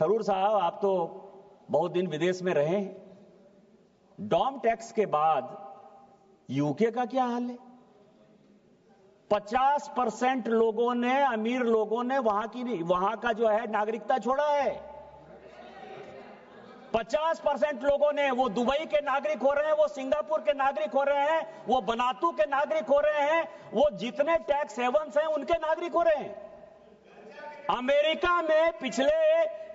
थरूर साहब, आप तो बहुत दिन विदेश में रहे हैं। डॉम टैक्स के बाद यूके का क्या हाल है? 50% लोगों ने, अमीर लोगों ने वहां का जो है नागरिकता छोड़ा है। 50% लोगों ने, वो दुबई के नागरिक हो रहे हैं, वो सिंगापुर के नागरिक हो रहे हैं, वो बनातू के नागरिक हो रहे हैं, वो जितने टैक्स हेवंस हैं उनके नागरिक हो रहे हैं। अमेरिका में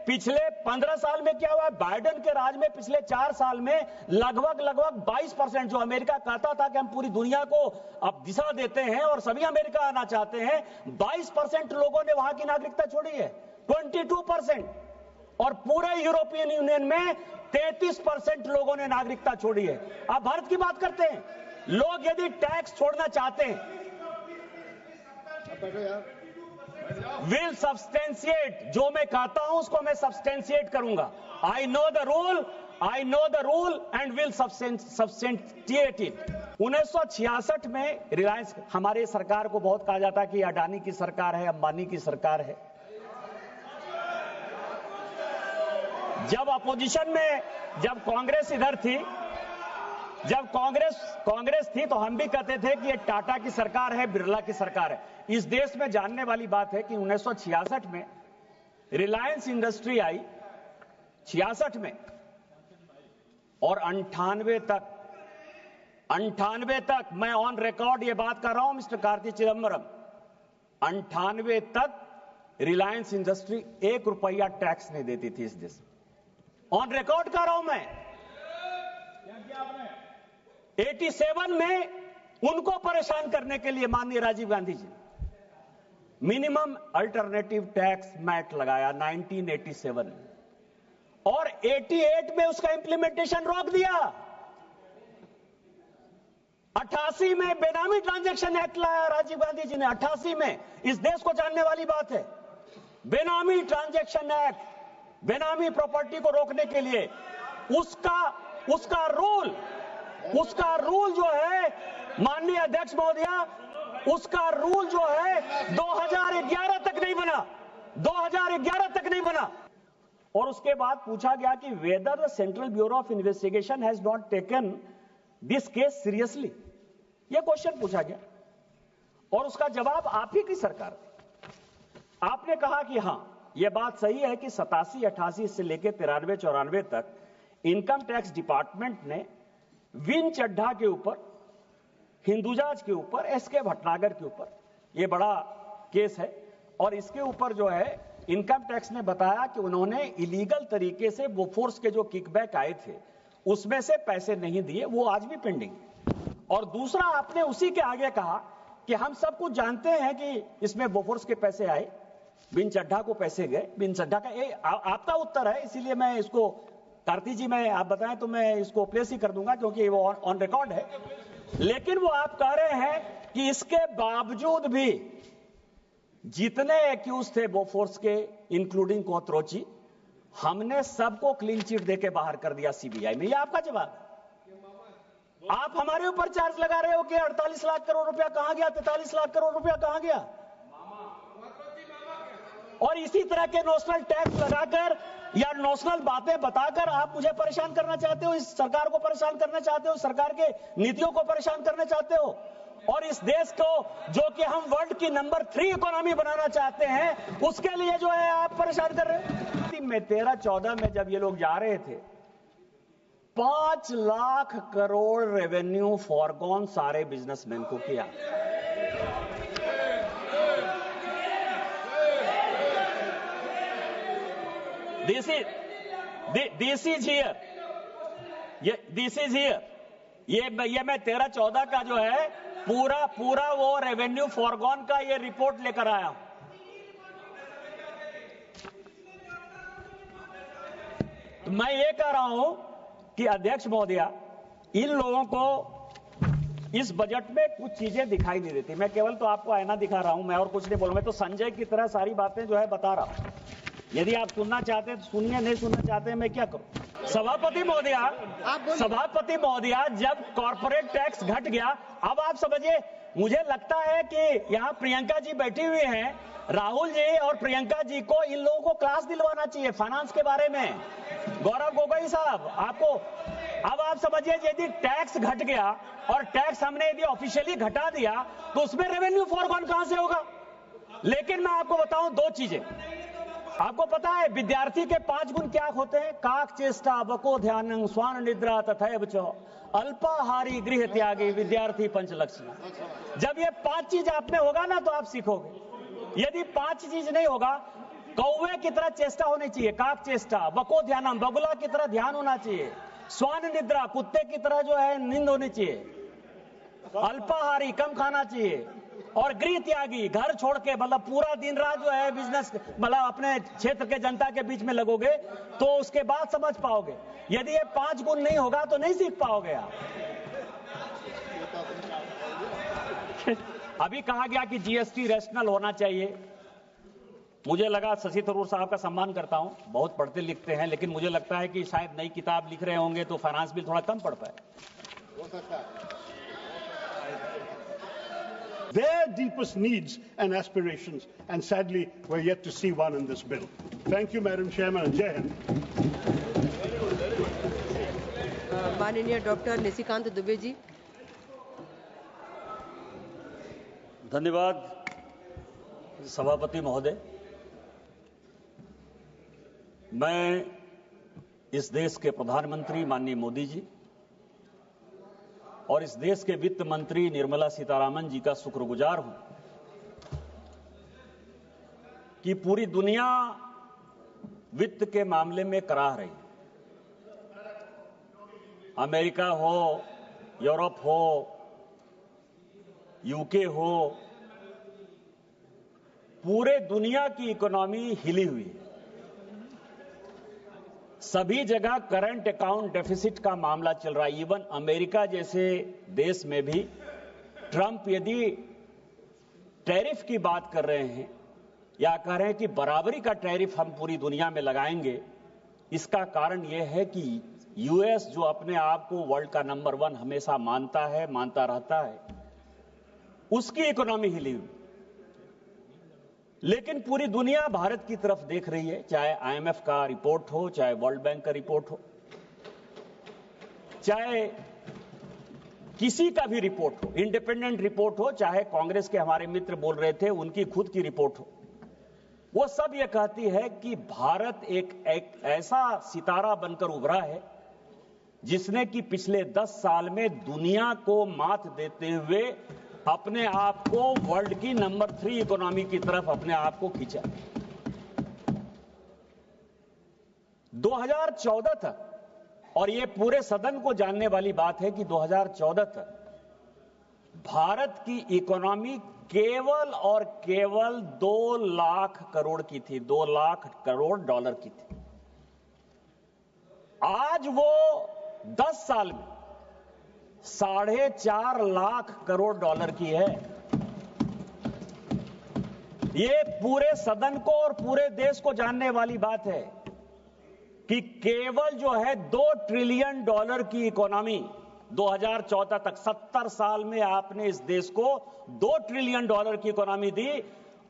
पिछले 15 साल में क्या हुआ? बाइडेन के राज में पिछले 4 साल में लगभग 22%, जो अमेरिका कहता था कि हम पूरी दुनिया को अब दिशा देते हैं और सभी अमेरिका आना चाहते हैं, 22% लोगों ने वहां की नागरिकता छोड़ी है। 22%। और पूरे यूरोपियन यूनियन में 33% लोगों ने नागरिकता छोड़ी है। अब भारत की बात करते हैं। लोग यदि टैक्स छोड़ना चाहते हैं, विल सब्सटेंशिएट, जो मैं कहता हूं उसको मैं सब्सटेंशिएट करूंगा। I know the rule and will substantiate it. 1966 में रिलायंस, हमारे सरकार को बहुत कहा जाता है कि अडानी की सरकार है, अंबानी की सरकार है। जब अपोजिशन में, जब कांग्रेस इधर थी, जब कांग्रेस थी तो हम भी कहते थे कि ये टाटा की सरकार है, बिरला की सरकार है। इस देश में जानने वाली बात है कि 1966 में रिलायंस इंडस्ट्री आई, 66 में, और 98 तक मैं ऑन रिकॉर्ड ये बात कर रहा हूं मिस्टर कार्ति चिदंबरम, 98 तक रिलायंस इंडस्ट्री 1 रुपया टैक्स नहीं देती थी इस देश में। ऑन रिकॉर्ड कर रहा हूं मैं। 87 में उनको परेशान करने के लिए माननीय Rajiv Gandhi ji minimum alternative tax mat लगाया 1987 में, और 88 में उसका इंप्लीमेंटेशन रोक दिया। 88 में बेनामी ट्रांजैक्शन एक्ट लाया राजीव गांधी जी ने, 88 में। इस देश को जानने वाली बात है, बेनामी ट्रांजैक्शन एक्ट, बेनामी प्रॉपर्टी को रोकने के लिए उसका रूल जो है माननीय अध्यक्ष महोदया, उसका रूल जो है 2011 तक नहीं बना, 2011 तक नहीं बना। और उसके बाद पूछा गया कि whether the central bureau of investigation has not taken this case seriously, यह क्वेश्चन पूछा गया, और उसका जवाब आप ही की सरकार, आपने कहा कि हां यह बात सही है कि 87, 88 से लेकर 93, 94 तक इनकम टैक्स डिपार्टमेंट ने विन चड्ढा के ऊपर, हिंदुजाज के ऊपर, एसके भटनागर के ऊपर, यह बड़ा केस है, और इसके ऊपर जो है इनकम टैक्स ने बताया कि उन्होंने इलीगल तरीके से बोफोर्स के जो किकबैक आए थे उसमें से पैसे नहीं दिए, वो आज भी पेंडिंग। और दूसरा, आपने उसी के आगे कहा कि हम सब कुछ जानते हैं कि इसमें बोफोर्स के पैसे आए, बिन चड्ढा को पैसे गए, बिन चड्ढा का ये आपका उत्तर है, इसीलिए मैं इसको, कार्ति जी मैं आप बताएं तो मैं इसको प्लेस ही कर दूंगा क्योंकि वो ऑन रिकॉर्ड है। लेकिन वो आप कह रहे हैं कि इसके बावजूद भी जितने एक्यूज थे बोफोर्स के, इंक्लूडिंग कोथरोची, हमने सबको क्लीन चिट देके बाहर कर दिया सीबीआई में। ये आपका जवाब है। आप हमारे ऊपर चार्ज लगा रहे हो कि 48 लाख करोड़ रुपया कहां गया, 43 लाख करोड़ रुपया कहां गया, और इसी तरह के नोशनल टैक्स लगाकर या नोशनल बातें बताकर आप मुझे परेशान करना चाहते हो, इस सरकार को परेशान करना चाहते हो, सरकार के नीतियों को परेशान करना चाहते हो, और इस देश को जो कि हम वर्ल्ड की नंबर 3 इकोनॉमी बनाना चाहते हैं उसके लिए जो है आप परेशान कर रहे हैं। 13-14 में जब ये लोग जा रहे थे, 5 लाख करोड़ रेवेन्यू फॉरगॉन सारे बिजनेसमैन को किया। This is here. ये मैं 13-14 का जो है पूरा वो रेवेन्यू फॉरगॉन का ये रिपोर्ट लेकर आया हूं। तो मैं ये कह रहा हूं कि अध्यक्ष महोदया, इन लोगों को इस बजट में कुछ चीजें दिखाई नहीं देती। मैं केवल तो आपको आईना दिखा रहा हूं, मैं और कुछ नहीं बोलूंगा। मैं तो संजय की तरह सारी बातें जो है बता रहा हूं। यदि आप सुनना चाहते हैं तो सुनिए, नहीं सुनना चाहते हैं मैं क्या करूं। सभापति महोदया, जब कॉर्पोरेट टैक्स घट गया, अब आप समझिए मुझे लगता है कि यहाँ प्रियंका जी बैठी हुई हैं, राहुल जी और प्रियंका जी को इन लोगों को क्लास दिलवाना चाहिए फाइनेंस के बारे में। गौरव गोगोई साहब, आपको अब आप समझिए, यदि टैक्स घट गया और टैक्स हमने यदि ऑफिशियली घटा दिया तो उसमें रेवेन्यू फॉरगॉन कहां से होगा? लेकिन मैं आपको बताऊं दो चीजें। आपको पता है विद्यार्थी के 5 गुण क्या होते हैं? काक चेष्टा, बको ध्यानं, स्वान निद्रा तथैव च अल्पाहारी गृह त्यागी विद्यार्थी पंचलक्षण। जब ये 5 चीज आप में होगा ना तो आप सीखोगे। यदि 5 चीज नहीं होगा, कौवे की तरह चेष्टा होनी चाहिए, काक चेष्टा, बको ध्यानम, बगुला की तरह ध्यान होना चाहिए, स्वान निद्रा, कुत्ते की तरह जो है नींद होनी चाहिए, अल्पाहारी, कम खाना चाहिए, और गृह त्यागी, घर छोड़ के मतलब पूरा दिन रात जो है बिजनेस मतलब अपने क्षेत्र के जनता के बीच में लगोगे तो उसके बाद समझ पाओगे। यदि ये 5 गुण नहीं होगा तो नहीं सीख पाओगे आप। अभी कहा गया कि जीएसटी रैशनल होना चाहिए। मुझे लगा, शशि थरूर साहब का सम्मान करता हूं, बहुत पढ़ते लिखते हैं, लेकिन मुझे लगता है कि शायद नई किताब लिख रहे होंगे तो फाइनेंस बिल थोड़ा कम पढ़ पाए। हो सकता है। Their deepest needs and aspirations, and sadly, we're yet to see one in this bill. Thank you, Madam Chairman, and Jai Hind. माननीय डॉक्टर निशिकांत दुबे जी। धन्यवाद सभापति महोदय। मैं इस देश के प्रधानमंत्री माननीय मोदी जी और इस देश के वित्त मंत्री निर्मला सीतारामन जी का शुक्रगुजार हूं कि पूरी दुनिया वित्त के मामले में कराह रही है। अमेरिका हो, यूरोप हो, यूके हो, पूरे दुनिया की इकोनॉमी हिली हुई है। सभी जगह करंट अकाउंट डेफिसिट का मामला चल रहा है। इवन अमेरिका जैसे देश में भी ट्रंप यदि टैरिफ की बात कर रहे हैं या कह रहे हैं कि बराबरी का टैरिफ हम पूरी दुनिया में लगाएंगे, इसका कारण यह है कि यूएस जो अपने आप को वर्ल्ड का नंबर 1 हमेशा मानता है, मानता रहता है, उसकी इकोनॉमी हिली हुई। लेकिन पूरी दुनिया भारत की तरफ देख रही है, चाहे आईएमएफ का रिपोर्ट हो, चाहे वर्ल्ड बैंक का रिपोर्ट हो, चाहे किसी का भी रिपोर्ट हो, इंडिपेंडेंट रिपोर्ट हो, चाहे कांग्रेस के हमारे मित्र बोल रहे थे उनकी खुद की रिपोर्ट हो, वो सब ये कहती है कि भारत एक ऐसा सितारा बनकर उभरा है जिसने कि पिछले 10 साल में दुनिया को मात देते हुए अपने आप को वर्ल्ड की नंबर 3 इकोनॉमी की तरफ अपने आप को खींचा। 2014 तक, और ये पूरे सदन को जानने वाली बात है कि 2014 तक भारत की इकोनॉमी केवल और केवल 2 लाख करोड़ की थी, 2 लाख करोड़ डॉलर की थी। आज वो 10 साल में 4.5 लाख करोड़ डॉलर की है। ये पूरे सदन को और पूरे देश को जानने वाली बात है कि केवल जो है 2 ट्रिलियन डॉलर की इकोनॉमी 2014 तक, 70 साल में आपने इस देश को 2 ट्रिलियन डॉलर की इकोनॉमी दी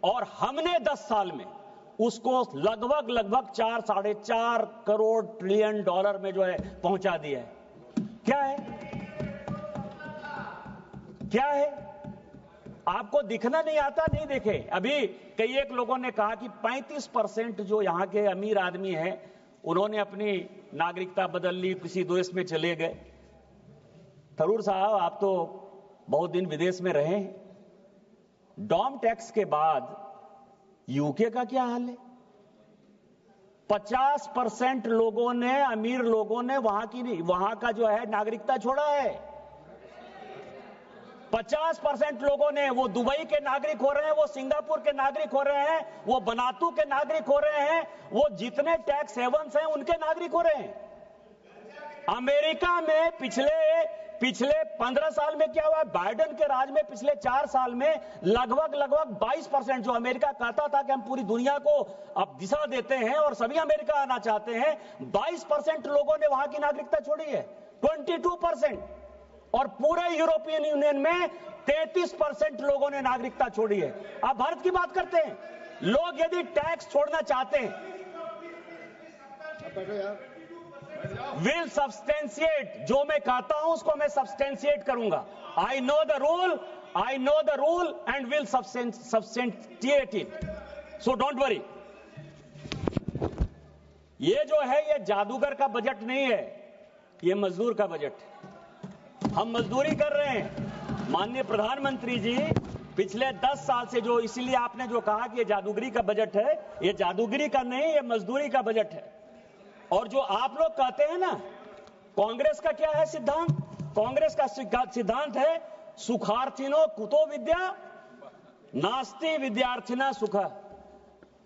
और हमने 10 साल में उसको लगभग 4 साढ़े 4 करोड़ ट्रिलियन डॉलर में जो है पहुंचा दिया है। क्या है, क्या है? आपको दिखना नहीं आता, नहीं देखे। अभी कई एक लोगों ने कहा कि 35% जो यहां के अमीर आदमी हैं उन्होंने अपनी नागरिकता बदल ली, किसी देश में चले गए। थरूर साहब, आप तो बहुत दिन विदेश में रहे हैं। डॉम टैक्स के बाद यूके का क्या हाल है? 50% लोगों ने, अमीर लोगों ने वहां का जो है नागरिकता छोड़ा है। 50% लोगों ने, वो दुबई के नागरिक हो रहे हैं, वो सिंगापुर के नागरिक हो रहे हैं, वो बनातू के नागरिक हो रहे हैं, वो जितने टैक्स हेवंस हैं उनके नागरिक हो रहे हैं। अमेरिका में पिछले 15 साल में क्या हुआ? बाइडेन के राज में पिछले 4 साल में लगभग 22%, जो अमेरिका कहता था कि हम पूरी दुनिया को अब दिशा देते हैं और सभी अमेरिका आना चाहते हैं, 22% लोगों ने वहां की नागरिकता छोड़ी है। 22%। और पूरे यूरोपियन यूनियन में 33% लोगों ने नागरिकता छोड़ी है। आप भारत की बात करते हैं। लोग यदि टैक्स छोड़ना चाहते हैं, विल सब्सटेंशिएट, जो मैं कहता हूं उसको मैं सब्सटेंशिएट करूंगा। I know the rule and will substantiate it, so don't worry. ये जो है ये जादूगर का बजट नहीं है, ये मजदूर का बजट है। हम मजदूरी कर रहे हैं। माननीय प्रधानमंत्री जी, पिछले 10 साल से जो, इसीलिए आपने जो कहा कि ये जादूगरी का बजट है, ये जादूगरी का नहीं, ये मजदूरी का बजट है। और जो आप लोग कहते हैं ना, कांग्रेस का क्या है सिद्धांत? कांग्रेस का सिद्धांत है सुखार्थिनो कुतो विद्या नास्ति विद्यार्थिना सुखा।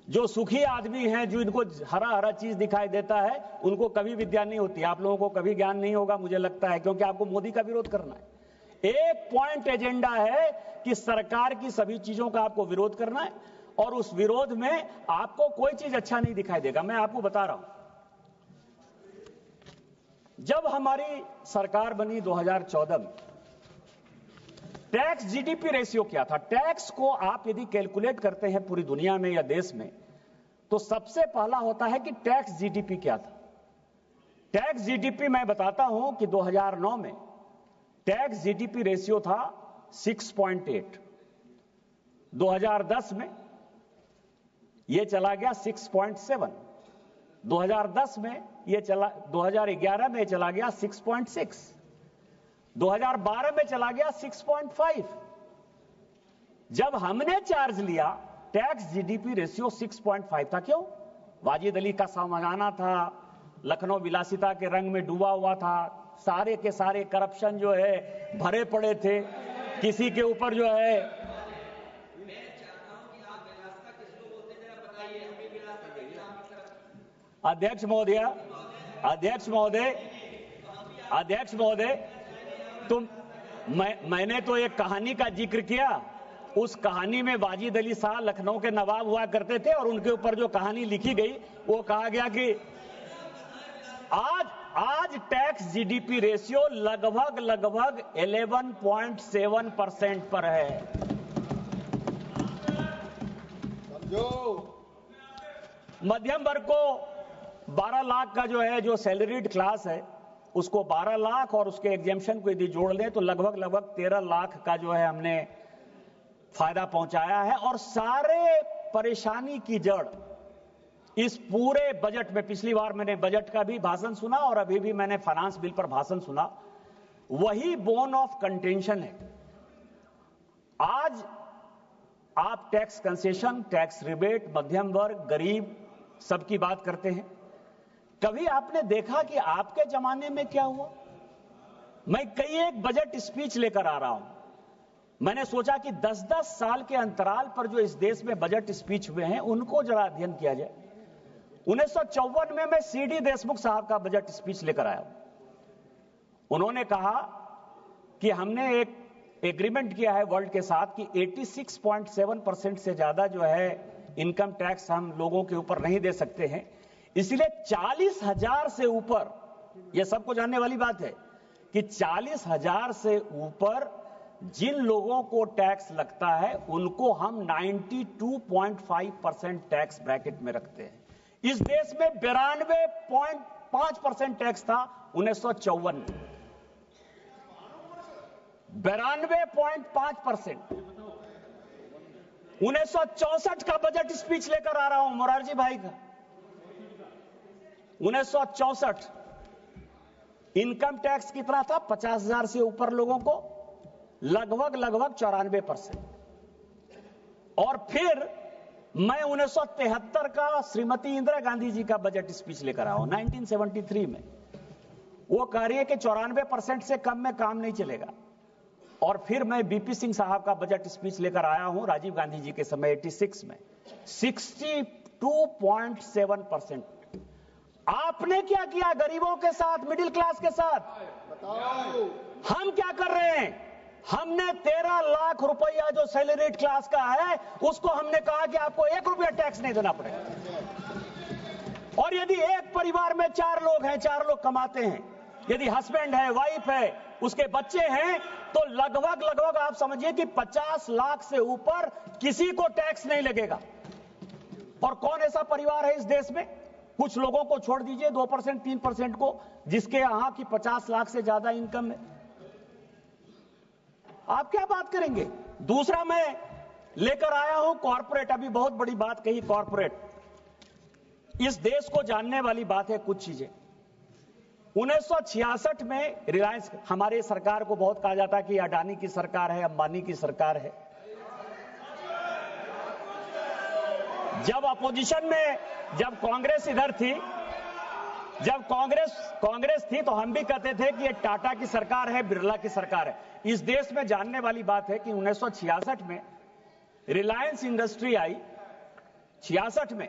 जो सुखी आदमी हैं, जो इनको हरा हरा चीज दिखाई देता है, उनको कभी विद्या नहीं होती। आप लोगों को कभी ज्ञान नहीं होगा मुझे लगता है, क्योंकि आपको मोदी का विरोध करना है। एक पॉइंट एजेंडा है कि सरकार की सभी चीजों का आपको विरोध करना है, और उस विरोध में आपको कोई चीज अच्छा नहीं दिखाई देगा। मैं आपको बता रहा हूं, जब हमारी सरकार बनी 2014 में, टैक्स जीडीपी रेशियो क्या था? टैक्स को आप यदि कैलकुलेट करते हैं पूरी दुनिया में या देश में, तो सबसे पहला होता है कि टैक्स जीडीपी क्या था। टैक्स जीडीपी मैं बताता हूं कि 2009 में टैक्स जीडीपी रेशियो था 6.8, 2010 में यह चला गया 6.7, 2010 में यह चला, 2011 में चला गया 6.6, 2012 में चला गया 6.5। जब हमने चार्ज लिया, टैक्स जीडीपी रेशियो 6.5 था। क्यों? वाजिद अली का सामना था, लखनऊ विलासिता के रंग में डूबा हुआ था, सारे के सारे करप्शन जो है भरे पड़े थे, किसी के ऊपर जो है अध्यक्ष महोदय, मैंने तो एक कहानी का जिक्र किया। उस कहानी में वाजिद अली शाह लखनऊ के नवाब हुआ करते थे, और उनके ऊपर जो कहानी लिखी गई वो कहा गया कि आज टैक्स जीडीपी रेशियो लगभग 11.7% पर है। मध्यम वर्ग को 12 लाख का जो है, जो सैलरीड क्लास है, उसको 12 लाख और उसके एग्जेम्पशन को यदि जोड़ लें तो लगभग 13 लाख का जो है हमने फायदा पहुंचाया है। और सारे परेशानी की जड़ इस पूरे बजट में, पिछली बार मैंने बजट का भी भाषण सुना और अभी भी मैंने फाइनेंस बिल पर भाषण सुना, वही बोन ऑफ कंटेंशन है। आज आप टैक्स कंसेशन, टैक्स रिबेट, मध्यम वर्ग, गरीब सबकी बात करते हैं। कभी आपने देखा कि आपके जमाने में क्या हुआ? मैं कई एक बजट स्पीच लेकर आ रहा हूं। मैंने सोचा कि 10-10 साल के अंतराल पर जो इस देश में बजट स्पीच हुए हैं उनको जरा अध्ययन किया जाए। 1954 में मैं सीडी देशमुख साहब का बजट स्पीच लेकर आया। उन्होंने कहा कि हमने एक एग्रीमेंट किया है वर्ल्ड के साथ कि 86.7% से ज्यादा जो है इनकम टैक्स हम लोगों के ऊपर नहीं दे सकते हैं, इसलिए 40,000 से ऊपर, यह सबको जानने वाली बात है कि 40,000 से ऊपर जिन लोगों को टैक्स लगता है उनको हम 92.5% टैक्स ब्रैकेट में रखते हैं। इस देश में 92.5% टैक्स था 1954 में, 92.5%। 1964 का बजट स्पीच लेकर आ रहा हूं मोरारजी भाई का। 1964 इनकम टैक्स कितना था? 50,000 से ऊपर लोगों को लगभग 94%। और फिर मैं 1973 का श्रीमती इंदिरा गांधी जी का बजट स्पीच लेकर आया हूं 1973 में। वो कह रही है कि 94% से कम में काम नहीं चलेगा। और फिर मैं बीपी सिंह साहब का बजट स्पीच लेकर आया हूं राजीव गांधी जी के समय 86 में, 62.7%। आपने क्या किया गरीबों के साथ, मिडिल क्लास के साथ? बताओ। हम क्या कर रहे हैं? हमने 13 लाख रुपया जो सैलरीड क्लास का है उसको हमने कहा कि आपको 1 रुपया टैक्स नहीं देना पड़ेगा। और यदि एक परिवार में 4 लोग हैं, 4 लोग कमाते हैं, यदि हस्बैंड है, वाइफ है, उसके बच्चे हैं, तो लगभग आप समझिए कि 50 लाख से ऊपर किसी को टैक्स नहीं लगेगा। और कौन ऐसा परिवार है इस देश में, कुछ लोगों को छोड़ दीजिए 2% 3% को, जिसके यहां की 50 लाख से ज्यादा इनकम है। आप क्या बात करेंगे? दूसरा मैं लेकर आया हूं कॉर्पोरेट, अभी बहुत बड़ी बात कही कॉर्पोरेट। इस देश को जानने वाली बात है कुछ चीजें। 1966 में रिलायंस, हमारे सरकार को बहुत कहा जाता कि अडानी की सरकार है, अंबानी की सरकार है। जब अपोजिशन में, जब कांग्रेस इधर थी, जब कांग्रेस थी, तो हम भी कहते थे कि ये टाटा की सरकार है, बिरला की सरकार है। इस देश में जानने वाली बात है कि 1966 में रिलायंस इंडस्ट्री आई, 66 में,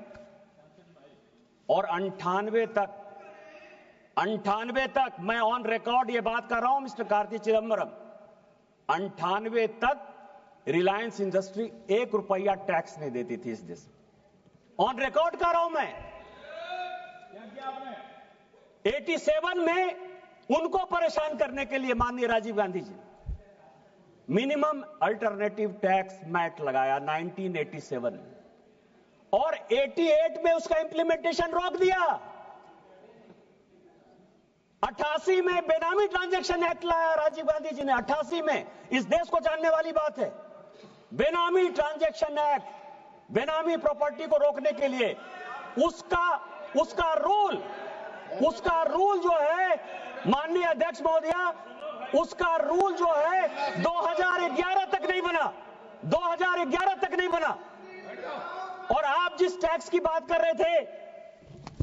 और 98 तक मैं ऑन रिकॉर्ड ये बात कर रहा हूं मिस्टर कार्ति चिदंबरम, 98 तक रिलायंस इंडस्ट्री 1 रुपया टैक्स नहीं देती थी इस देश में। ऑन रिकॉर्ड कर रहा हूं मैं। 87 में उनको परेशान करने के लिए माननीय Rajiv Gandhi ji minimum alternative tax mat लगाया 1987 में, और 88 में उसका इंप्लीमेंटेशन रोक दिया। 88 में बेनामी ट्रांजैक्शन एक्ट लाया राजीव गांधी जी ने, 88 में। इस देश को जानने वाली बात है, बेनामी ट्रांजैक्शन एक्ट, बेनामी प्रॉपर्टी को रोकने के लिए उसका रूल जो है माननीय अध्यक्ष महोदया, उसका रूल जो है 2011 तक नहीं बना, 2011 तक नहीं बना। और आप जिस टैक्स की बात कर रहे थे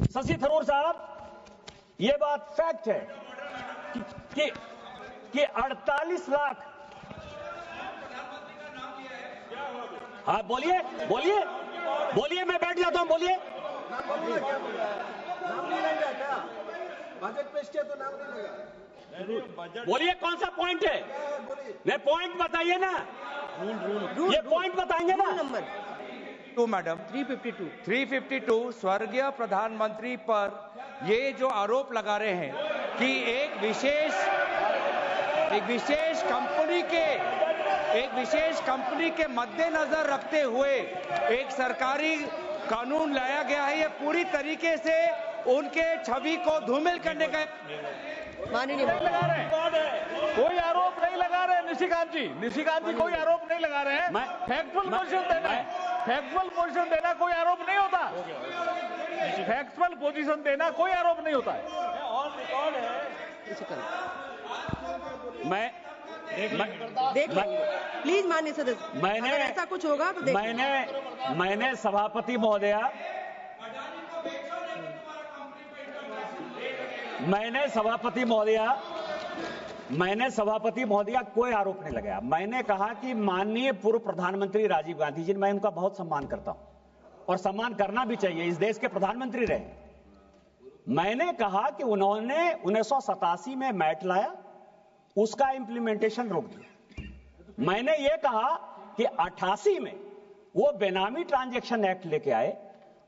शशि थरूर साहब, ये बात फैक्ट है कि 48 लाख। हाँ बोलिए, मैं बैठ जाता हूं, बोलिए। बजट पेश किया तो नाम नहीं लगा। बोलिए कौन सा पॉइंट है? नहीं, पॉइंट बताइए ना। ये पॉइंट बताएंगे ना। नंबर 2 मैडम 352 स्वर्गीय प्रधानमंत्री पर ये जो आरोप लगा रहे हैं कि एक विशेष कंपनी के मद्देनजर रखते हुए एक सरकारी कानून लाया गया है, ये पूरी तरीके से उनके छवि को धूमिल करने का। माननीय कोई आरोप नहीं लगा रहे निशिकांत जी कोई आरोप नहीं लगा रहे हैं। फैक्चुअल पोजीशन देना कोई आरोप नहीं होता। फैक्चुअल पोजीशन देना कोई आरोप नहीं होता है। ऑन रिकॉर्ड है। देख प्लीज माननीय सदस्य, मैंने ऐसा कुछ होगा तो मैंने सभापति महोदया, मैंने सभापति महोदया कोई आरोप नहीं लगाया। मैंने कहा कि माननीय पूर्व प्रधानमंत्री राजीव गांधी जी, मैं उनका बहुत सम्मान करता हूं और सम्मान करना भी चाहिए, इस देश के प्रधानमंत्री रहे। मैंने कहा कि उन्होंने 1987 में मैट लाया, उसका इंप्लीमेंटेशन रोक दिया। मैंने यह कहा कि 88 में वो बेनामी ट्रांजैक्शन एक्ट लेके आए,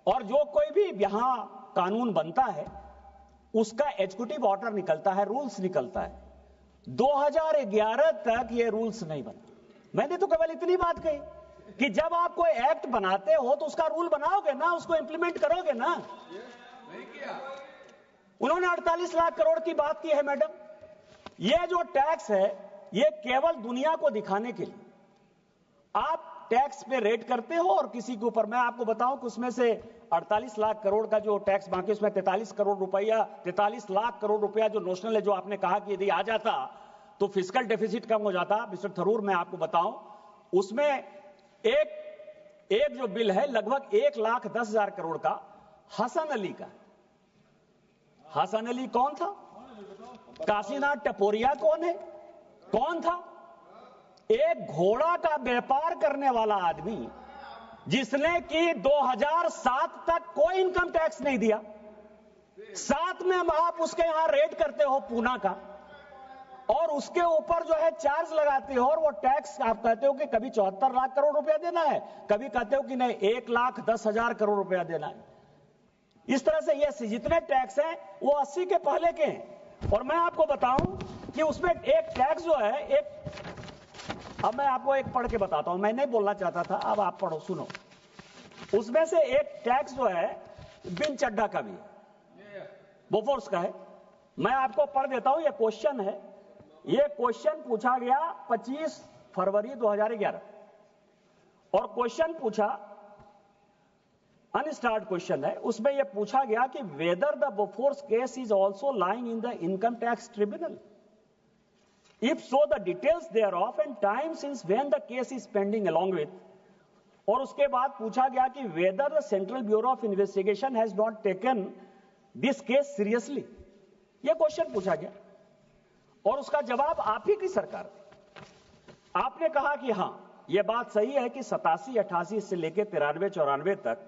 और जो कोई भी यहां कानून बनता है उसका एग्जीक्यूटिव ऑर्डर निकलता है, रूल्स निकलता है। 2011 तक ये रूल्स नहीं बना। मैंने तो केवल इतनी बात कही कि जब आप कोई एक्ट बनाते हो तो उसका रूल बनाओगे ना, उसको इंप्लीमेंट करोगे ना। उन्होंने 48 लाख करोड़ की बात की है मैडम। ये जो टैक्स है ये केवल दुनिया को दिखाने के लिए आप टैक्स पे रेट करते हो, और किसी के ऊपर, मैं आपको बताऊं कि उसमें से 48 लाख करोड़ का जो टैक्स बाकी, उसमें 43 लाख करोड़ रुपया जो नोशनल है, जो आपने कहा कि यदि आ जाता तो फिस्कल डेफिसिट कम हो जाता। मिस्टर थरूर, मैं आपको बताऊं, उसमें एक जो बिल है लगभग 1,10,000 करोड़ का हसन अली का। हसन अली कौन था? काशीनाथ टपोरिया कौन था? एक घोड़ा का व्यापार करने वाला आदमी जिसने कि 2007 तक कोई इनकम टैक्स नहीं दिया। 7 में आप उसके यहां रेड करते हो पूना का, और उसके ऊपर जो है चार्ज लगाते हो, और वो टैक्स आप कहते हो कि कभी 74 लाख करोड़ रुपया देना है, कभी कहते हो कि नहीं 1,10,000 करोड़ रुपया देना है। इस तरह से ये जितने टैक्स हैं वो 80 के पहले के हैं। और मैं आपको बताऊं कि उसमें एक टैक्स जो है, अब मैं आपको एक पढ़ के बताता हूं, मैं नहीं बोलना चाहता था, अब आप पढ़ो, सुनो। उसमें से एक टैक्स जो है बिन चड्ढा का भी है, बोफोर्स का है। मैं आपको पढ़ देता हूं, ये क्वेश्चन है, ये क्वेश्चन पूछा गया 25 फरवरी 2011 और क्वेश्चन पूछा, अनस्टार्ट क्वेश्चन है, उसमें यह पूछा गया कि whether the Bofors case is also lying in the income tax tribunal, if so the details thereof and time since when the case is pending along with. और उसके बाद पूछा गया कि whether the central bureau of investigation has not taken this case seriously. यह question पूछा गया और उसका जवाब आप ही की सरकार, आपने कहा कि हां यह बात सही है कि 87, 88 से लेकर 93, 94 तक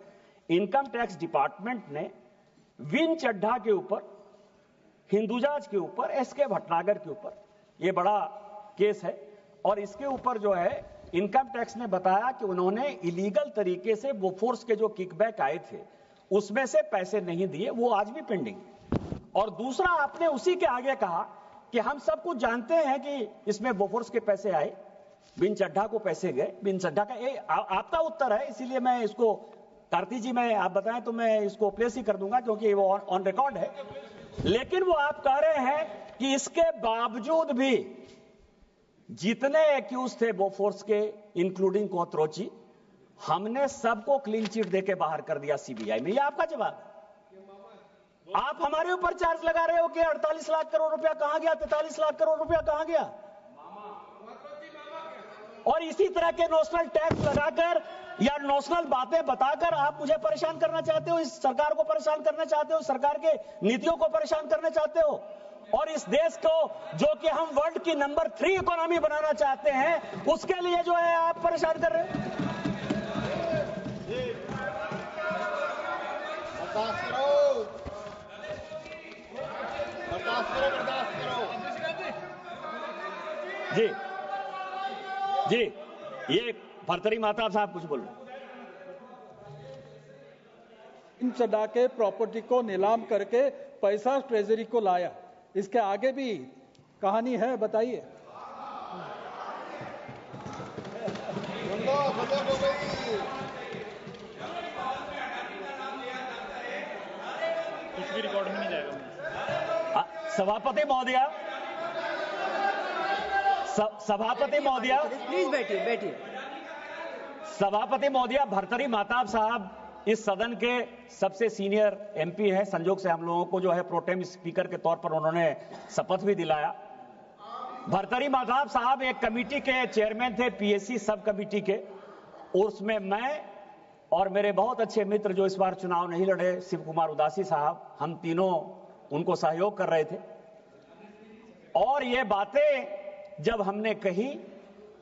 इनकम टैक्स डिपार्टमेंट ने विन चड्ढा के ऊपर, हिंदुजाज के ऊपर, एसके भटनागर के ऊपर, यह बड़ा केस है, और इसके ऊपर जो है इनकम टैक्स ने बताया कि उन्होंने इलीगल तरीके से बोफोर्स के जो किकबैक आए थे उसमें से पैसे नहीं दिए, वो आज भी पेंडिंग है। और दूसरा, आपने उसी के आगे कहा कि हम सब कुछ जानते हैं कि इसमें बोफोर्स के पैसे आए, बिन चड्ढा को पैसे गए, बिन चड्ढा का, ये आपका उत्तर है, इसीलिए मैं इसको, कार्ति जी मैं आप बताएं तो मैं इसको प्लेस ही कर दूंगा क्योंकि वो ऑन रिकॉर्ड है। लेकिन वो आप कह रहे हैं कि इसके बावजूद भी जितने एक्यूज थे बोफोर्स के, इंक्लूडिंग कोत्रोची, हमने सबको क्लीन चिट देके बाहर कर दिया सीबीआई में। ये आपका जवाब है। आप हमारे ऊपर चार्ज लगा रहे हो कि 48 लाख करोड़ रुपया कहां गया, 43 लाख करोड़ रुपया कहां गया, और इसी तरह के नोशनल टैक्स लगाकर या नोशनल बातें बताकर आप मुझे परेशान करना चाहते हो, इस सरकार को परेशान करना चाहते हो, सरकार के नीतियों को परेशान करना चाहते हो, और इस देश को जो कि हम वर्ल्ड की नंबर 3 इकोनॉमी बनाना चाहते हैं, उसके लिए जो है आप परेशान कर रहे हैं। जी जी, ये भर्तरी माता साहब कुछ बोल रहे हैं। इन चढ़ा के प्रॉपर्टी को नीलाम करके पैसा ट्रेजरी को लाया, इसके आगे भी कहानी है, बताइए। कुछ भी रिकॉर्ड में नहीं जाएगा। सभापति महोदया, सभापति महोदया, प्लीज बैठिए, बैठिए। सभापति महोदया, भर्तरी माताब साहब इस सदन के सबसे सीनियर एमपी हैं, संजोग से हम लोगों को जो है प्रोटेम स्पीकर के तौर पर उन्होंने शपथ भी दिलाया। भर्तरी माताब साहब एक कमेटी के चेयरमैन थे, पीएससी सब कमेटी के, उसमें मैं और मेरे बहुत अच्छे मित्र जो इस बार चुनाव नहीं लड़े, शिव कुमार उदासी साहब, हम तीनों उनको सहयोग कर रहे थे। और ये बातें जब हमने कही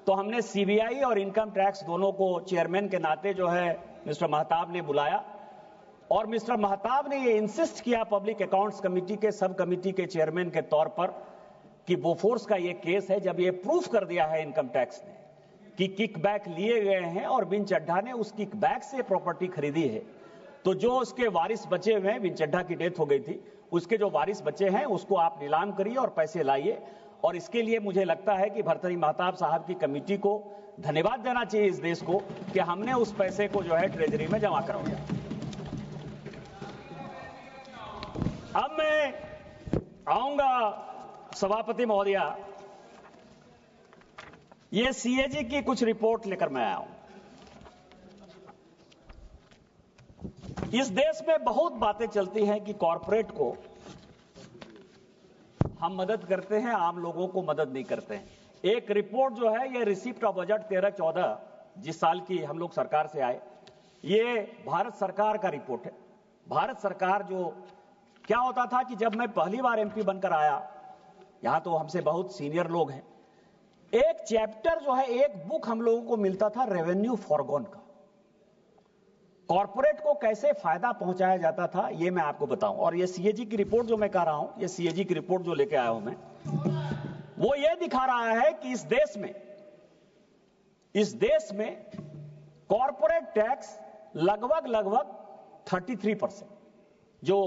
तो हमने सीबीआई और इनकम टैक्स दोनों को चेयरमैन के नाते जो है मिस्टर महताब ने बुलाया, और मिस्टर महताब ने ये इंसिस्ट किया पब्लिक अकाउंट्स कमेटी के सब कमेटी के चेयरमैन के तौर पर कि बोफोर्स का ये केस है, जब ये प्रूफ कर दिया है इनकम टैक्स ने कि किकबैक लिए गए हैं और बिन चड्ढा ने उस किकबैक से प्रॉपर्टी खरीदी है, तो जो उसके वारिस बचे हुए हैं, बिन चड्ढा की डेथ हो गई थी, उसके जो वारिस बचे हैं उसको आप नीलाम करिए और पैसे लाइए। और इसके लिए मुझे लगता है कि भर्तरी महताब साहब की कमेटी को धन्यवाद देना चाहिए इस देश को कि हमने उस पैसे को जो है ट्रेजरी में जमा करवाया। अब मैं आऊंगा सभापति महोदया, ये सीएजी की कुछ रिपोर्ट लेकर मैं आया हूं। इस देश में बहुत बातें चलती हैं कि कॉरपोरेट को हम मदद करते हैं, आम लोगों को मदद नहीं करते हैं। एक रिपोर्ट जो है ये रिसिप्ट ऑफ बजट 13-14 जिस साल की हम लोग सरकार से आए, ये भारत सरकार का रिपोर्ट है। भारत सरकार जो क्या होता था कि जब मैं पहली बार एमपी बनकर आया, यहां तो हमसे बहुत सीनियर लोग हैं, एक चैप्टर जो है, एक बुक हम लोगों को मिलता था रेवेन्यू फॉरगॉन का, कॉर्पोरेट को कैसे फायदा पहुंचाया जाता था, ये मैं आपको बताऊं। और ये सीएजी की रिपोर्ट जो मैं कह रहा हूं, ये सीएजी की रिपोर्ट जो लेके आया हूं मैं, वो ये दिखा रहा है कि इस देश में कॉर्पोरेट टैक्स लगभग 33%, जो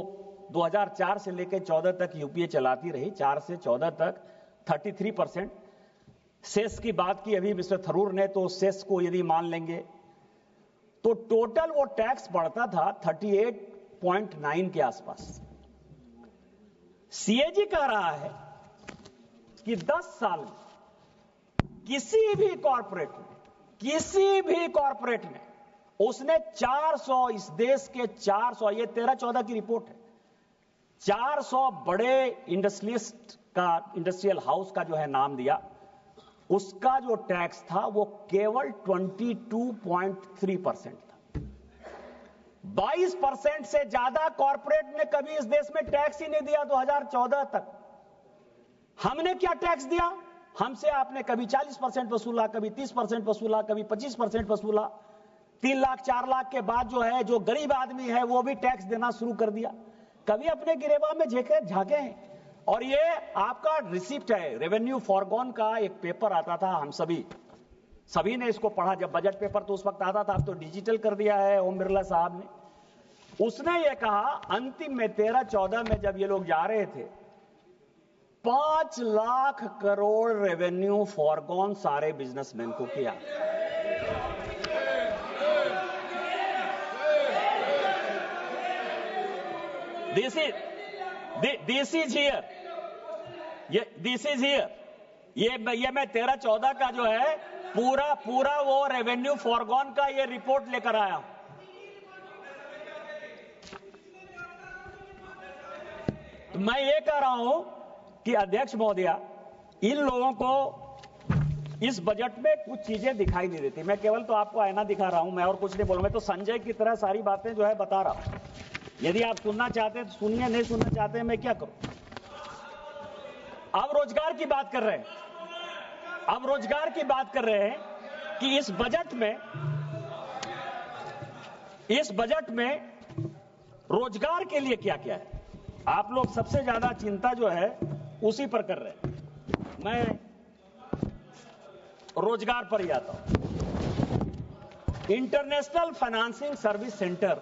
2004 से लेकर 14 तक यूपीए चलाती रही, 4 से 14 तक 33%। सेस की बात की अभी मिस्टर थरूर ने, तो सेस को यदि मान लेंगे तो टोटल वो टैक्स बढ़ता था 38.9 के आसपास। सीएजी कह रहा है कि 10 साल में किसी भी कॉरपोरेट ने उसने 400, इस देश के 400, ये 13-14 की रिपोर्ट है, 400 बड़े इंडस्ट्रियल हाउस का जो है नाम दिया, उसका जो टैक्स था वो केवल 22.3% था। 22% से ज्यादा कॉरपोरेट ने कभी इस देश में टैक्स ही नहीं दिया 2014 तक। हमने क्या टैक्स दिया? हमसे आपने कभी 40% वसूला, कभी 30% वसूला, कभी 25% वसूला। 3 लाख 4 लाख के बाद जो है, जो गरीब आदमी है वो भी टैक्स देना शुरू कर दिया। कभी अपने गिरेबान में झांके हैं? और ये आपका रिसिप्ट है, रेवेन्यू फॉरगॉन का एक पेपर आता था, हम सभी ने इसको पढ़ा। जब बजट पेपर तो उस वक्त आता था, अब तो डिजिटल कर दिया है ओम बिरला साहब ने। उसने ये कहा अंतिम में 13-14 में जब ये लोग जा रहे थे, 5 लाख करोड़ रेवेन्यू फॉरगॉन सारे बिजनेसमैन को किया। This is here. ये मैं 13-14 का जो है पूरा वो रेवेन्यू फॉरगॉन का ये रिपोर्ट लेकर आया हूं। तो मैं ये कह रहा हूं कि अध्यक्ष महोदया, इन लोगों को इस बजट में कुछ चीजें दिखाई नहीं देती। मैं केवल तो आपको आईना दिखा रहा हूं, मैं और कुछ नहीं बोलूं। मैं तो संजय की तरह सारी बातें जो है बता रहा हूं। यदि आप सुनना चाहते हैं तो सुनिए, नहीं सुनना चाहते हैं मैं क्या करूं। अब रोजगार की बात कर रहे हैं कि इस बजट में रोजगार के लिए क्या क्या है। आप लोग सबसे ज्यादा चिंता जो है उसी पर कर रहे हैं। मैं रोजगार पर ही आता हूं। इंटरनेशनल फाइनेंसिंग सर्विस सेंटर,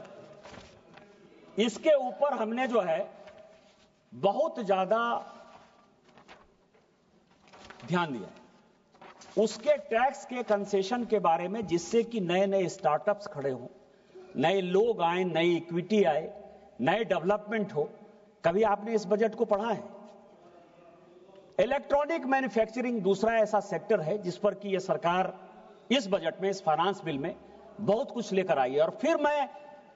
इसके ऊपर हमने जो है बहुत ज्यादा ध्यान दिया। उसके टैक्स के कंसेशन के बारे में, जिससे कि नए स्टार्टअप्स खड़े हों, नए लोग आए, नई इक्विटी आए, नए डेवलपमेंट हो। कभी आपने इस बजट को पढ़ा है? इलेक्ट्रॉनिक मैन्युफैक्चरिंग दूसरा ऐसा सेक्टर है जिस पर कि यह सरकार इस बजट में, इस फाइनेंस बिल में बहुत कुछ लेकर आई है। और फिर मैं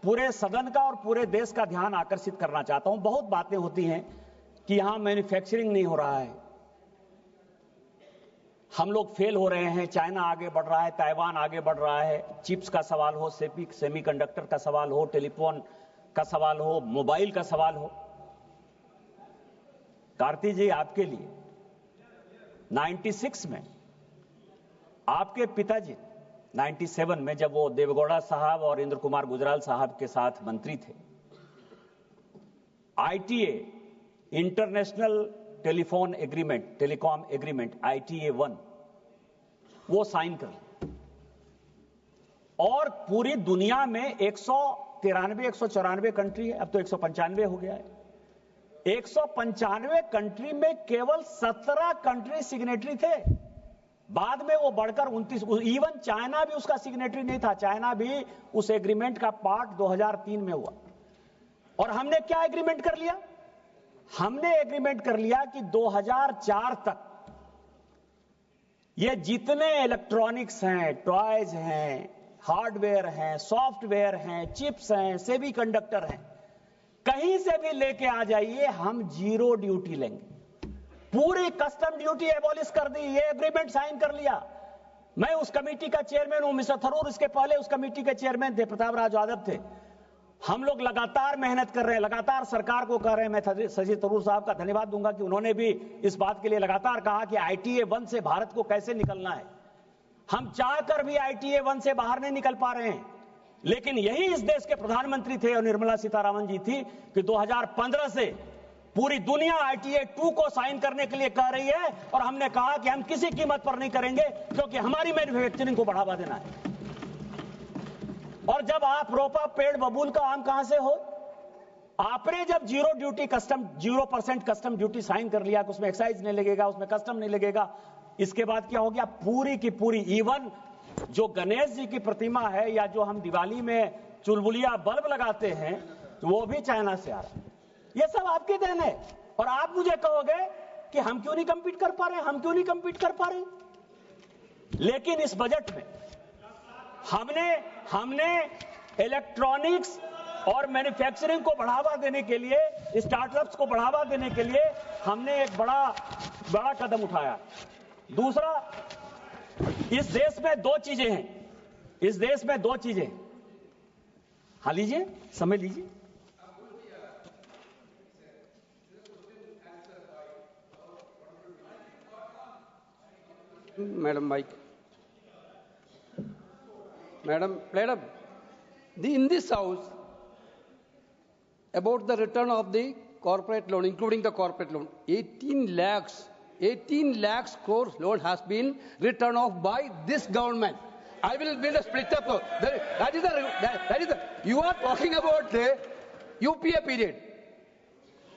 पूरे सदन का और पूरे देश का ध्यान आकर्षित करना चाहता हूं। बहुत बातें होती हैं कि यहां मैन्युफैक्चरिंग नहीं हो रहा है, हम लोग फेल हो रहे हैं, चाइना आगे बढ़ रहा है, ताइवान आगे बढ़ रहा है। चिप्स का सवाल हो, सेमीकंडक्टर का सवाल हो, टेलीफोन का सवाल हो, मोबाइल का सवाल हो। कार्ति जी, आपके लिए 96 में आपके पिताजी 97 में जब वो देवेगौड़ा साहब और इंद्र कुमार गुजराल साहब के साथ मंत्री थे, ITA international telephone agreement, telecom agreement ITA 1 वो साइन कर, और पूरी दुनिया में 194 कंट्री है, अब तो 195 हो गया है। 195 कंट्री में केवल 17 कंट्री सिग्नेटरी थे। बाद में वो बढ़कर 29, इवन चाइना भी उसका सिग्नेटरी नहीं था। चाइना भी उस एग्रीमेंट का पार्ट 2003 में हुआ। और हमने क्या एग्रीमेंट कर लिया? हमने एग्रीमेंट कर लिया कि 2004 तक ये जितने इलेक्ट्रॉनिक्स हैं, टॉयज हैं, हार्डवेयर हैं, सॉफ्टवेयर हैं, चिप्स हैं, सेमीकंडक्टर हैं, कहीं से भी लेके आ जाइए, हम 0 ड्यूटी लेंगे। पूरी कस्टम ड्यूटी एबॉलिश कर दी, ये एग्रीमेंट साइन कर लिया। मैं उस कमेटी का चेयरमैन हूं, मिस्टर थरूर इसके पहले उस कमेटी के चेयरमैन थे, प्रताप राज यादव थे। हम लोग लगातार मेहनत कर रहे हैं, लगातार सरकार को कह रहे हैं। मैं शशि थरूर साहब का धन्यवाद दूंगा कि उन्होंने भी इस बात के लिए लगातार कहा कि ITA 1 से भारत को कैसे निकलना है। हम चाहकर भी ITA 1 से बाहर नहीं निकल पा रहे हैं, लेकिन यही इस देश के प्रधानमंत्री थे और निर्मला सीतारामन जी थी कि 2015 से पूरी दुनिया ITA 2 को साइन करने के लिए कह रही है, और हमने कहा कि हम किसी कीमत पर नहीं करेंगे, क्योंकि हमारी मैन्युफैक्चरिंग को बढ़ावा देना है। और जब आप रोपा पेड़ बबूल का आम कहां से हो? आपने जब 0% कस्टम ड्यूटी साइन कर लिया कि उसमें एक्साइज नहीं लगेगा, उसमें कस्टम नहीं लगेगा, इसके बाद क्या हो गया, पूरी की पूरी, इवन जो गणेश जी की प्रतिमा है या जो हम दिवाली में चुलबुलिया बल्ब लगाते हैं वो भी चाइना से आ रहा है। ये सब आपकी देन है। और आप मुझे कहोगे कि हम क्यों नहीं कंपीट कर पा रहे, लेकिन इस बजट में हमने इलेक्ट्रॉनिक्स और मैन्युफैक्चरिंग को बढ़ावा देने के लिए, स्टार्टअप्स को बढ़ावा देने के लिए हमने एक बड़ा कदम उठाया। दूसरा, इस देश में दो चीजें हैं, हाँ लीजिए, समय लीजिए। Madam, in this house, about the return of the corporate loan, including the corporate loan, 18 lakhs crores loan has been written off by this government. I will build a split up. That is the. You are talking about the UPA period.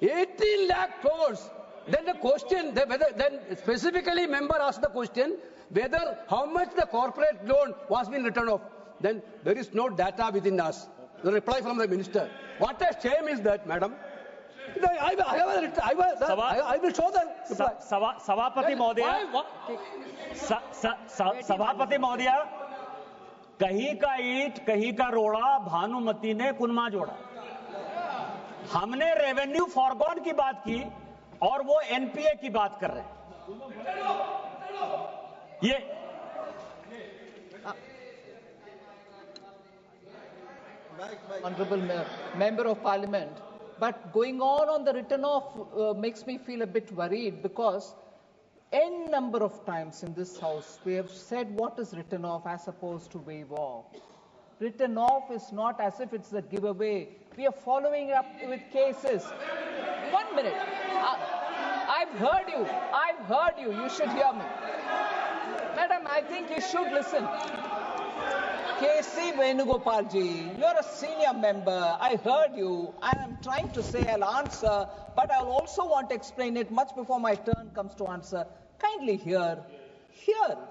18 lakh crores. Then the question, then specifically member asked the question whether how much the corporate loan was been written off. Then there is no data within us. The reply from the minister. What a shame is that, madam. I will show the reply. सभापति महोदया, कहीं का ईंट कहीं का रोड़ा, भानुमति ने कुनमा जोड़ा। हमने रेवेन्यू फॉरगॉन की बात की और वो एनपीए की बात कर रहे हैं। ये Honorable Member of Parliament, but going on the written off makes me feel a bit worried, because n number of times in this house we have said what is written off as opposed to waive off. Written off is not as if it's a giveaway. We are following up with cases. 1 minute. I've heard you. You should hear me. Madam, I think you should listen. K.C. Venugopal ji, you're a senior member. I heard you. And I'm trying to say I'll answer, but I'll also want to explain it much before my turn comes to answer. Kindly hear.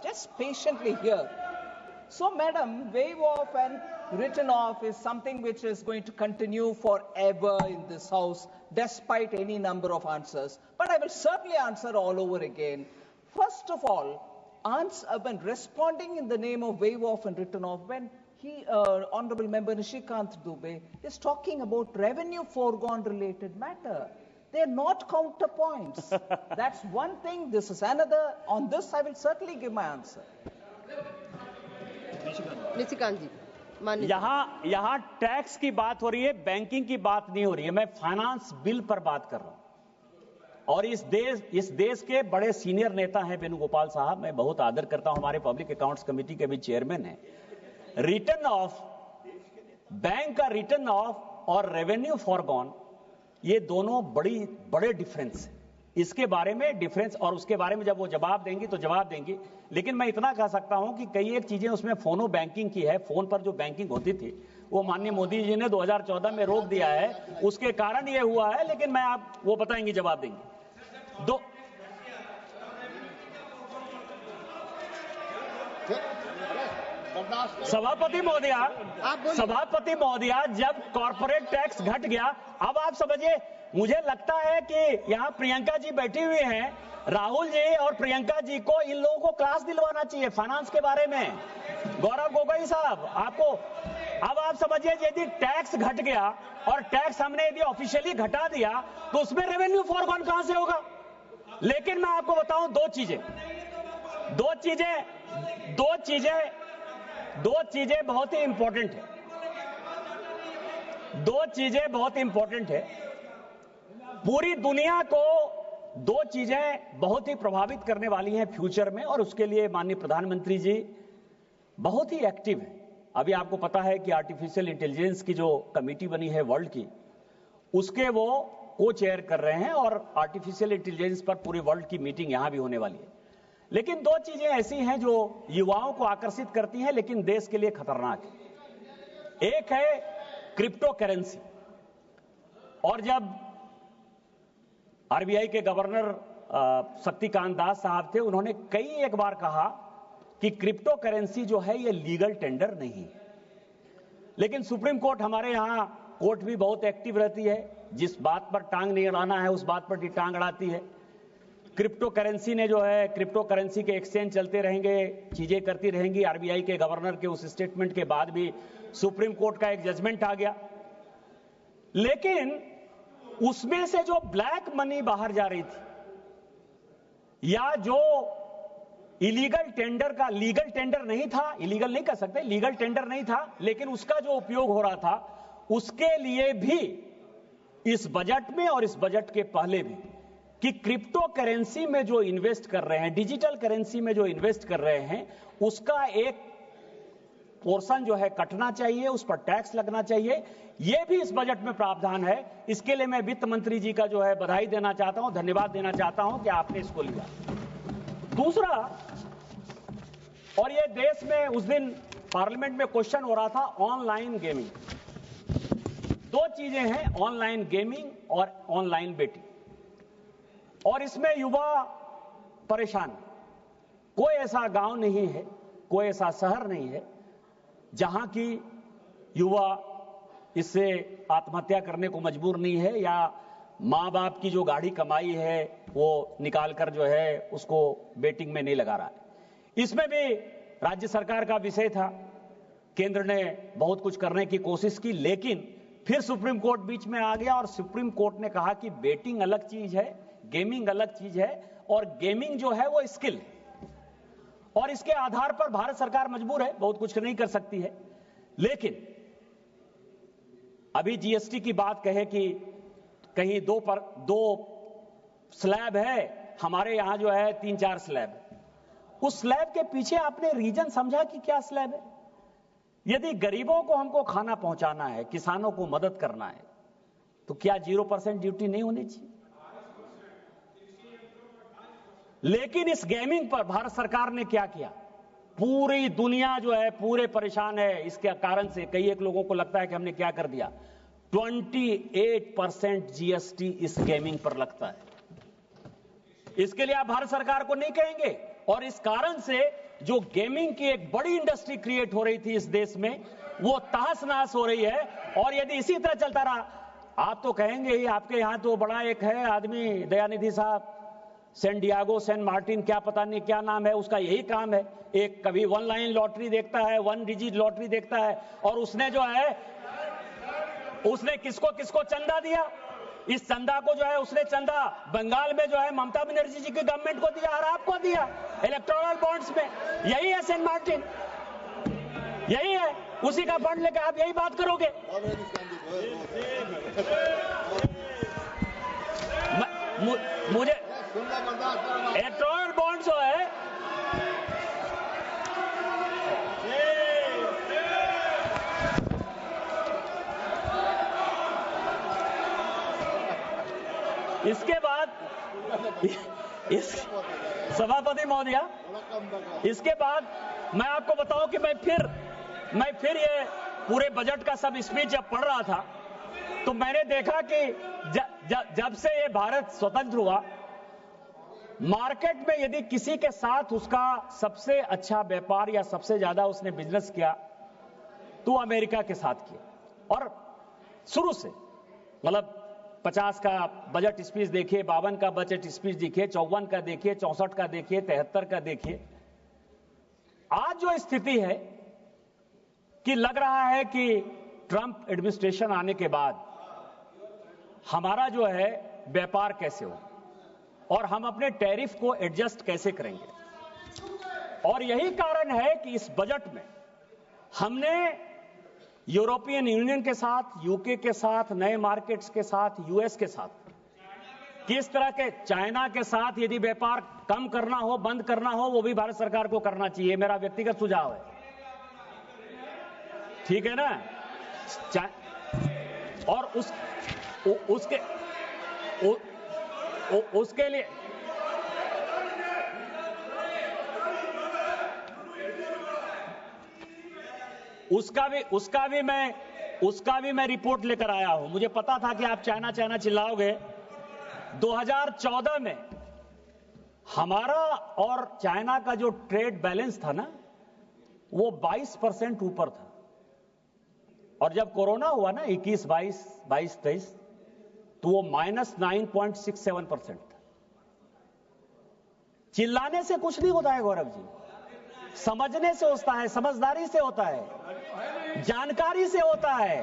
Just patiently hear. So, madam, waive off and written off is something which is going to continue forever in this house, despite any number of answers. But I will certainly answer all over again. First of all, when responding in the name of waive off and written off, when Honorable Member Nishikant Dubey is talking about revenue foregone related matter, they are not counterpoints. That's one thing. This is another. On this, I will certainly give my answer. Nishikant जी, माननीय। यहाँ tax की बात हो रही है, banking की बात नहीं हो रही है। मैं फाइनेंस बिल पर बात कर रहा हूं। और इस देश के बड़े सीनियर नेता हैं वेणुगोपाल साहब, मैं बहुत आदर करता हूं, हमारे पब्लिक अकाउंट्स कमेटी के भी चेयरमैन हैं। रिटर्न ऑफ, बैंक का रिटर्न ऑफ और रेवेन्यू फॉरगॉन, ये दोनों बड़े डिफरेंस है। इसके बारे में डिफरेंस, और उसके बारे में जब वो जवाब देंगी तो जवाब देंगी। लेकिन मैं इतना कह सकता हूं कि कई एक चीजें उसमें फोनो बैंकिंग की है, फोन पर जो बैंकिंग होती थी वो माननीय मोदी जी ने 2014 में रोक दिया है, उसके कारण ये हुआ है। लेकिन मैं आप वो बताएंगे, जवाब देंगे। सभापति महोदया, जब कॉर्पोरेट टैक्स घट गया, अब आप समझिए, मुझे लगता है कि यहाँ प्रियंका जी बैठी हुई हैं, राहुल जी और प्रियंका जी को, इन लोगों को क्लास दिलवाना चाहिए फाइनेंस के बारे में। गौरव गोगोई साहब, आपको अब आप समझिए, यदि टैक्स घट गया और टैक्स हमने यदि ऑफिशियली घटा दिया तो उसमें रेवेन्यू फॉरगॉन कहां से होगा। लेकिन मैं आपको बताऊं दो चीजें बहुत ही इंपॉर्टेंट है। पूरी दुनिया को दो चीजें बहुत ही प्रभावित करने वाली हैं फ्यूचर में, और उसके लिए माननीय प्रधानमंत्री जी बहुत ही एक्टिव हैं। अभी आपको पता है कि आर्टिफिशियल इंटेलिजेंस की जो कमेटी बनी है वर्ल्ड की, उसके वो को चेयर कर रहे हैं, और आर्टिफिशियल इंटेलिजेंस पर पूरी वर्ल्ड की मीटिंग यहां भी होने वाली है। लेकिन दो चीजें ऐसी हैं जो युवाओं को आकर्षित करती हैं लेकिन देश के लिए खतरनाक है। एक है क्रिप्टो करेंसी, और जब आरबीआई के गवर्नर शक्तिकांत दास साहब थे, उन्होंने एक बार कहा कि क्रिप्टो करेंसी जो है ये लीगल टेंडर नहीं है। लेकिन सुप्रीम कोर्ट, हमारे यहां कोर्ट भी बहुत एक्टिव रहती है, जिस बात पर टांग नहीं अड़ाना है उस बात पर टांग अड़ाती है। क्रिप्टो करेंसी ने जो है, क्रिप्टो करेंसी के एक्सचेंज चलते रहेंगे, चीजें करती रहेंगी। आरबीआई के गवर्नर के उस स्टेटमेंट के बाद भी सुप्रीम कोर्ट का एक जजमेंट आ गया, लेकिन उसमें से जो ब्लैक मनी बाहर जा रही थी, या जो इलीगल टेंडर का, लीगल टेंडर नहीं था, इलीगल नहीं कर सकते, लीगल टेंडर नहीं था, लेकिन उसका जो उपयोग हो रहा था, उसके लिए भी इस बजट में और इस बजट के पहले भी, कि क्रिप्टो करेंसी में जो इन्वेस्ट कर रहे हैं, डिजिटल करेंसी में जो इन्वेस्ट कर रहे हैं, उसका एक पोर्शन जो है कटना चाहिए, उस पर टैक्स लगना चाहिए। यह भी इस बजट में प्रावधान है। इसके लिए मैं वित्त मंत्री जी का जो है बधाई देना चाहता हूं, धन्यवाद देना चाहता हूं कि आपने इसको लिया। दूसरा, और ये देश में उस दिन पार्लियामेंट में क्वेश्चन हो रहा था, ऑनलाइन गेमिंग। दो चीजें हैं, ऑनलाइन गेमिंग और ऑनलाइन बेटिंग, और इसमें युवा परेशान। कोई ऐसा गांव नहीं है, कोई ऐसा शहर नहीं है जहां की युवा इससे आत्महत्या करने को मजबूर नहीं है, या मां बाप की जो गाढ़ी कमाई है वो निकालकर जो है उसको बेटिंग में नहीं लगा रहा है। इसमें भी राज्य सरकार का विषय था, केंद्र ने बहुत कुछ करने की कोशिश की, लेकिन फिर सुप्रीम कोर्ट बीच में आ गया और सुप्रीम कोर्ट ने कहा कि बेटिंग अलग चीज है, गेमिंग अलग चीज है, और गेमिंग जो है वो स्किल है, और इसके आधार पर भारत सरकार मजबूर है, बहुत कुछ नहीं कर सकती है। लेकिन अभी जीएसटी की बात कहे कि कहीं दो स्लैब है, हमारे यहां जो है 3-4 स्लैब है। उस स्लैब के पीछे आपने रीजन समझा कि क्या स्लैब है? यदि गरीबों को हमको खाना पहुंचाना है, किसानों को मदद करना है, तो क्या 0% ड्यूटी नहीं होनी चाहिए? लेकिन इस गेमिंग पर भारत सरकार ने क्या किया? पूरी दुनिया जो है पूरे परेशान है इसके कारण से। कई एक लोगों को लगता है कि हमने क्या कर दिया। 28% जीएसटी इस गेमिंग पर लगता है। इसके लिए आप भारत सरकार को नहीं कहेंगे, और इस कारण से जो गेमिंग की एक बड़ी इंडस्ट्री क्रिएट हो रही थी इस देश में, वो तहस नहस हो रही है। और यदि इसी तरह चलता रहा, आप तो कहेंगे ही, आपके यहां तो बड़ा एक है आदमी, दयानिधि साहब, सेंट डियागो सेंट मार्टिन, क्या पता नहीं क्या नाम है उसका, यही काम है, एक कभी 1 लाइन लॉटरी देखता है, 1 डिजिट लॉटरी देखता है, और उसने जो है उसने किसको किसको चंदा दिया? इस चंदा को जो है उसने चंदा बंगाल में जो है ममता बनर्जी जी की गवर्नमेंट को दिया और आपको दिया इलेक्टोरल बॉन्ड्स में। यही है सेंट मार्टिन, यही है, उसी का फंड लेकर आप यही बात करोगे। मुझे इलेक्टोरल बॉन्ड जो है, इसके बाद सभापति महोदया, इसके बाद मैं आपको बताऊं कि मैं फिर ये पूरे बजट का सब स्पीच जब पढ़ रहा था, तो मैंने देखा कि जब से ये भारत स्वतंत्र हुआ, मार्केट में यदि किसी के साथ उसका सबसे अच्छा व्यापार या सबसे ज्यादा उसने बिजनेस किया, तो अमेरिका के साथ किया। और शुरू से, मतलब 50 का बजट स्पीच देखिए, 52 का बजट स्पीच देखिए, 54 का देखिए, 64 का देखिए, 73 का देखिए। आज जो स्थिति है कि लग रहा है कि ट्रंप एडमिनिस्ट्रेशन आने के बाद हमारा जो है व्यापार कैसे हो और हम अपने टैरिफ को एडजस्ट कैसे करेंगे। और यही कारण है कि इस बजट में हमने यूरोपियन यूनियन के साथ, यूके के साथ, नए मार्केट्स के साथ, यूएस के साथ, किस तरह के, चाइना के साथ यदि व्यापार कम करना हो, बंद करना हो, वो भी भारत सरकार को करना चाहिए, मेरा व्यक्तिगत सुझाव है। ठीक है ना? और उसके लिए उसका भी मैं उसका भी मैं रिपोर्ट लेकर आया हूं। मुझे पता था कि आप चाइना चाइना चिल्लाओगे। 2014 में हमारा और चाइना का जो ट्रेड बैलेंस था ना, वो 22% ऊपर था। और जब कोरोना हुआ ना 21, 22, 23, तो वो -9.67% था। चिल्लाने से कुछ नहीं होता है गौरव जी, समझने से होता है, समझदारी से होता है, जानकारी से होता है।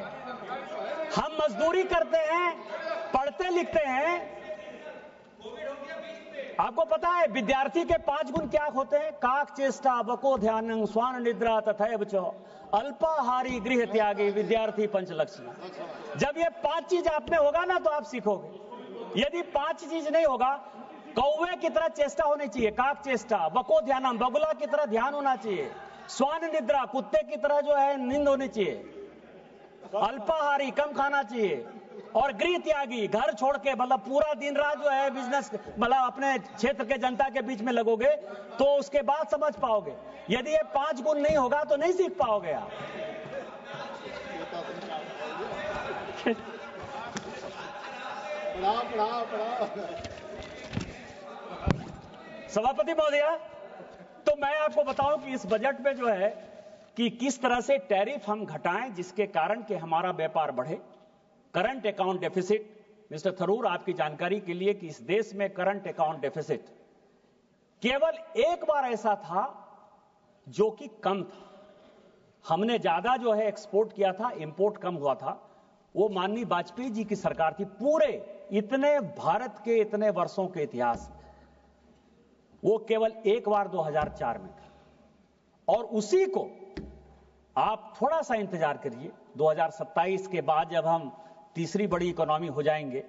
हम मजदूरी करते हैं, पढ़ते लिखते हैं। आपको पता है विद्यार्थी के 5 गुण क्या होते हैं? काक चेष्टा, बको ध्यानं, स्वान निद्रा तथैव च अल्पाहारी गृह त्यागी विद्यार्थी पंचलक्षण। जब ये 5 चीज आप में होगा ना तो आप सीखोगे। यदि 5 चीज नहीं होगा, कौवे की तरह चेष्टा होनी चाहिए, काक चेष्टा, बको ध्यानम, बगुला की तरह ध्यान होना चाहिए, स्वान निद्रा, कुत्ते की तरह जो है नींद होनी चाहिए, अल्पाहारी, कम खाना चाहिए, और गृह त्यागी, घर छोड़ के मतलब पूरा दिन रात जो है बिजनेस मतलब अपने क्षेत्र के जनता के बीच में लगोगे तो उसके बाद समझ पाओगे। यदि ये 5 गुण नहीं होगा तो नहीं सीख पाओगे आप। सभापति महोदय, तो मैं आपको बताऊं कि इस बजट में जो है कि किस तरह से टैरिफ हम घटाएं जिसके कारण कि हमारा व्यापार बढ़े। Current account deficit, mister Tharoor आपकी जानकारी के लिए कि इस देश में करंट अकाउंट डेफिसिट केवल एक बार ऐसा था जो कि कम था। हमने ज्यादा जो है एक्सपोर्ट किया था, इंपोर्ट कम हुआ था। वो माननीय वाजपेयी जी की सरकार थी। पूरे इतने भारत के इतने वर्षों के इतिहास में वो केवल एक बार 2004 में था। और उसी को आप थोड़ा सा इंतजार करिए, 2027 के बाद जब हम तीसरी बड़ी इकोनॉमी हो जाएंगे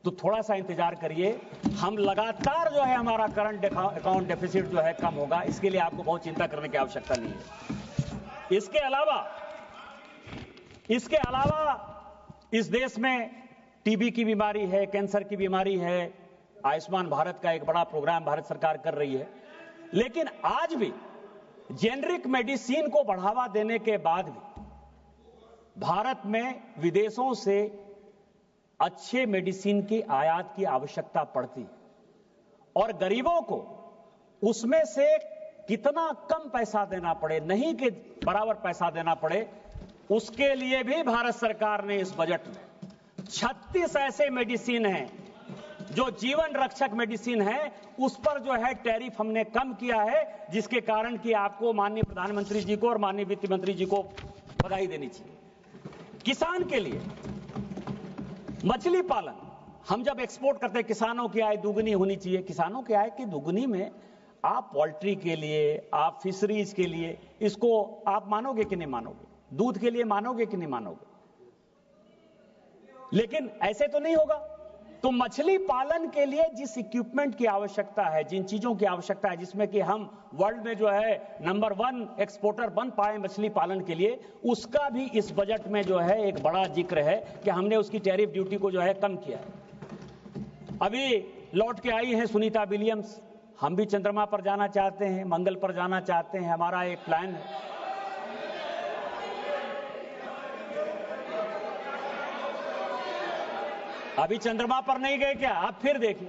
तो थोड़ा सा इंतजार करिए, हम लगातार जो है हमारा करंट अकाउंट डेफिसिट जो है कम होगा। इसके लिए आपको बहुत चिंता करने की आवश्यकता नहीं है। इसके अलावा इस देश में टीबी की बीमारी है, कैंसर की बीमारी है, आयुष्मान भारत का एक बड़ा प्रोग्राम भारत सरकार कर रही है। लेकिन आज भी जेनरिक मेडिसिन को बढ़ावा देने के बाद भी भारत में विदेशों से अच्छे मेडिसिन की आयात की आवश्यकता पड़ती है। और गरीबों को उसमें से कितना कम पैसा देना पड़े, नहीं कि बराबर पैसा देना पड़े, उसके लिए भी भारत सरकार ने इस बजट में 36 ऐसे मेडिसिन हैं जो जीवन रक्षक मेडिसिन है, उस पर जो है टैरिफ हमने कम किया है, जिसके कारण कि आपको माननीय प्रधानमंत्री जी को और माननीय वित्त मंत्री जी को बधाई देनी चाहिए। किसान के लिए मछली पालन, हम जब एक्सपोर्ट करते हैं किसानों की आय दुगनी होनी चाहिए। किसानों की आय की दुगनी में आप पोल्ट्री के लिए, आप फिशरीज के लिए, इसको आप मानोगे कि नहीं मानोगे? दूध के लिए मानोगे कि नहीं मानोगे? लेकिन ऐसे तो नहीं होगा। तो मछली पालन के लिए जिस इक्विपमेंट की आवश्यकता है, जिन चीजों की आवश्यकता है, जिसमें कि हम वर्ल्ड में जो है नंबर 1 एक्सपोर्टर बन पाए मछली पालन के लिए, उसका भी इस बजट में जो है एक बड़ा जिक्र है कि हमने उसकी टैरिफ ड्यूटी को जो है कम किया है। अभी लौट के आई हैं सुनीता विलियम्स। हम भी चंद्रमा पर जाना चाहते हैं, मंगल पर जाना चाहते हैं, हमारा एक प्लान है। अभी चंद्रमा पर नहीं गए क्या? आप फिर देखिए।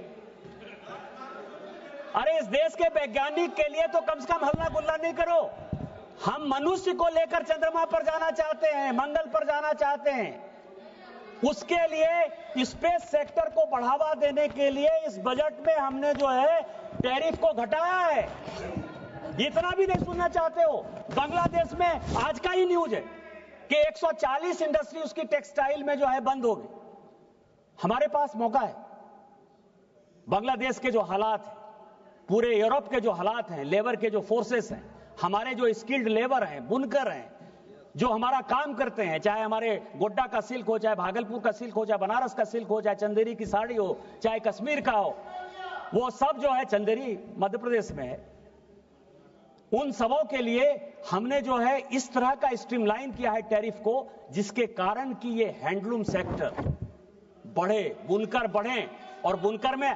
अरे इस देश के वैज्ञानिक के लिए तो कम से कम हल्ला गुल्ला नहीं करो। हम मनुष्य को लेकर चंद्रमा पर जाना चाहते हैं, मंगल पर जाना चाहते हैं। उसके लिए स्पेस सेक्टर को बढ़ावा देने के लिए इस बजट में हमने जो है टैरिफ को घटाया है। इतना भी नहीं सुनना चाहते हो? बांग्लादेश में आज का ही न्यूज है कि 140 इंडस्ट्री उसकी टेक्सटाइल में जो है बंद हो गई। हमारे पास मौका है। बांग्लादेश के जो हालात हैं, पूरे यूरोप के जो हालात हैं, लेबर के जो फोर्सेस हैं, हमारे जो स्किल्ड लेबर हैं, बुनकर हैं, जो हमारा काम करते हैं, चाहे हमारे गोड्डा का सिल्क हो, चाहे भागलपुर का सिल्क हो, चाहे बनारस का सिल्क हो, चाहे चंदेरी की साड़ी हो, चाहे कश्मीर का हो, वो सब जो है चंदेरी मध्य प्रदेश में है। उन सबों के लिए हमने जो है इस तरह का स्ट्रीमलाइन किया है टैरिफ को, जिसके कारण कि ये हैंडलूम सेक्टर बढ़े, बुनकर बढ़े। और बुनकर में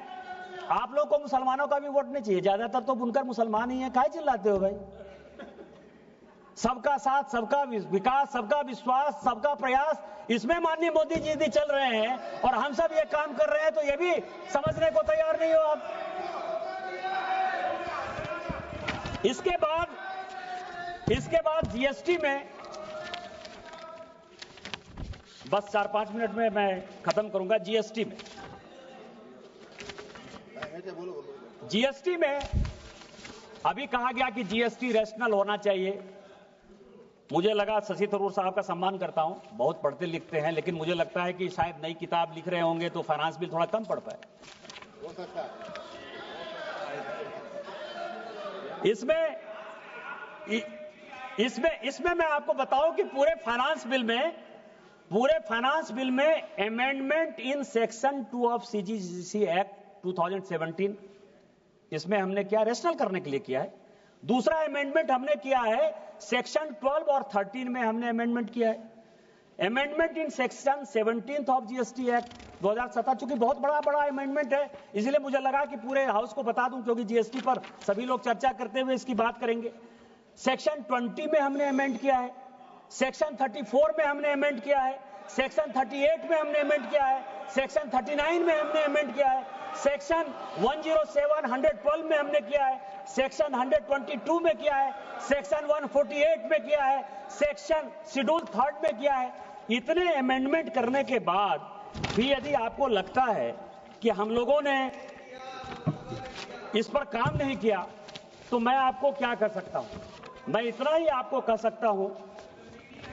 आप लोग को मुसलमानों का भी वोट नहीं चाहिए, ज्यादातर तो बुनकर मुसलमान ही है। काहे चिल्लाते हो भाई? सबका साथ, सबका विकास, सबका विश्वास, सबका प्रयास, इसमें माननीय मोदी जी भी चल रहे हैं और हम सब ये काम कर रहे हैं, तो ये भी समझने को तैयार नहीं हो आप। इसके बाद जीएसटी में, बस 4-5 मिनट में मैं खत्म करूंगा। जीएसटी में अभी कहा गया कि जीएसटी रैशनल होना चाहिए। मुझे लगा, शशि थरूर साहब का सम्मान करता हूं, बहुत पढ़ते लिखते हैं, लेकिन मुझे लगता है कि शायद नई किताब लिख रहे होंगे तो फाइनेंस बिल थोड़ा कम पढ़ पाए। इसमें मैं आपको बताऊं कि पूरे फाइनेंस बिल में amendment in section 2 of CGC act 2017, इसमें हमने क्या रैशनल करने के लिए किया है। दूसरा अमेंडमेंट हमने किया है सेक्शन 12 और 13 में हमने अमेंडमेंट किया है। Amendment in section 17 of GST act 2017, चूंकि बहुत बड़ा अमेंडमेंट है, इसलिए मुझे लगा कि पूरे हाउस को बता दूं, क्योंकि जीएसटी पर सभी लोग चर्चा करते हुए इसकी बात करेंगे। सेक्शन 20 में हमने अमेंड किया है, सेक्शन 34 में हमने अमेंड किया है, सेक्शन 38 में हमने अमेंड किया है, सेक्शन 39 में हमने अमेंड किया है, सेक्शन 107, 112 में हमने किया है, सेक्शन 122 में किया है, सेक्शन 148 में किया है, सेक्शन शेड्यूल 3 में किया है। इतने अमेंडमेंट करने के बाद भी यदि आपको लगता है कि हम लोगों ने इस पर काम नहीं किया, तो मैं आपको क्या कर सकता हूं? मैं इतना ही आपको कह सकता हूं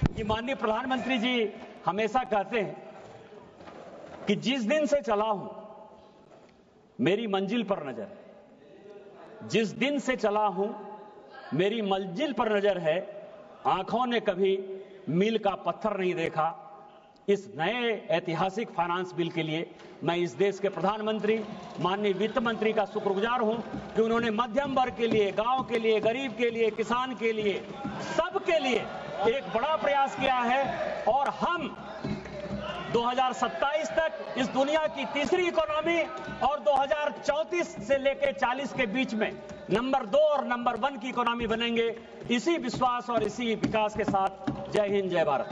कि माननीय प्रधानमंत्री जी हमेशा कहते हैं कि जिस दिन से चला हूं मेरी मंजिल पर नजर, जिस दिन से चला हूं मेरी मंजिल पर नजर है, आंखों ने कभी मील का पत्थर नहीं देखा। इस नए ऐतिहासिक फाइनेंस बिल के लिए मैं इस देश के प्रधानमंत्री माननीय वित्त मंत्री का शुक्रगुजार हूं कि उन्होंने मध्यम वर्ग के लिए, गांव के लिए, गरीब के लिए, किसान के लिए, सबके लिए एक बड़ा प्रयास किया है। और हम 2027 तक इस दुनिया की तीसरी इकोनॉमी और 2034 से लेकर 40 के बीच में नंबर 2 और नंबर 1 की इकोनॉमी बनेंगे। इसी विश्वास और इसी विकास के साथ जय हिंद, जय भारत।